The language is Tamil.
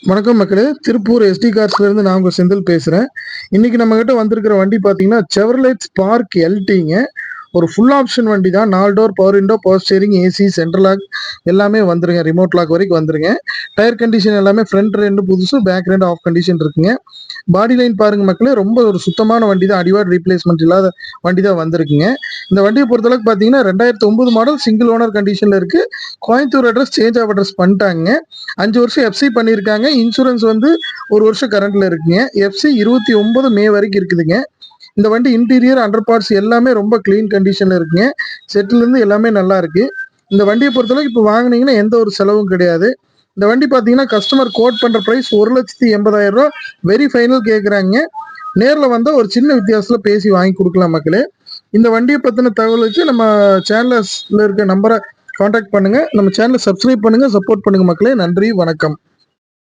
வணக்கம் மக்களே. திருப்பூர் எஸ்டி கார்ஸ்லேருந்து நான் உங்கள் செந்தில் பேசுகிறேன். இன்றைக்கி நம்மக்கிட்ட வந்திருக்கிற வண்டி பார்த்தீங்கன்னா செவர்லெட் ஸ்பார்க் எல்டிங்க. ஒரு ஃபுல் ஆப்ஷன் வண்டி தான். 4 door, power window, power steering, AC, central lock எல்லாமே வந்துருங்க. ரிமோட் லாக் வரைக்கும் வந்துருங்க. டயர் கண்டிஷன் எல்லாமே ஃப்ரண்ட் ரெண்டு புதுசு, பேக் ரெண்டு ஆஃப் கண்டிஷன் இருக்குங்க. பாடி லைன் பாருங்க மக்களே, ரொம்ப ஒரு சுத்தமான வண்டி தான். அடிவாட் ரீப்ளேஸ்மெண்ட் இல்லாத வண்டி தான் வந்திருக்குங்க. இந்த வண்டியை பொறுத்தளவுக்கு பார்த்தீங்கன்னா 2009 மாடல், சிங்கிள் ஓனர் கண்டிஷனில் இருக்குது. Coimbatore address change of address பண்ணிட்டாங்க. 5 வருஷம் எஃப்சி பண்ணியிருக்காங்க. இன்சூரன்ஸ் வந்து 1 வருஷம் கரண்ட்ல இருக்குங்க. எஃப்சி 29 மே வரைக்கும் இருக்குதுங்க. இந்த வண்டி இன்டீரியர், அண்டர் பார்ட்ஸ் எல்லாமே ரொம்ப கிளீன் கண்டிஷன்ல இருக்குங்க. செட்டிலேருந்து எல்லாமே நல்லா இருக்கு. இந்த வண்டியை பொறுத்தளவுக்கு இப்போ வாங்கினீங்கன்னா எந்த ஒரு செலவும் கிடையாது. இந்த வண்டி பார்த்தீங்கன்னா கஸ்டமர் கோட் பண்ணுற ப்ரைஸ் 1,80,000 ரூபா வெரி ஃபைனல் கேட்குறாங்க. நேரில் வந்தால் ஒரு சின்ன வித்தியாசத்தில் பேசி வாங்கி கொடுக்கலாம் மக்களே. இந்த வண்டியை பற்றின தகவலுக்கு நம்ம சேனலில் இருக்க நம்பரை காண்டாக்ட் பண்ணுங்கள். நம்ம சேனலை சப்ஸ்கிரைப் பண்ணுங்கள், சப்போர்ட் பண்ணுங்கள் மக்களே. நன்றி, வணக்கம்.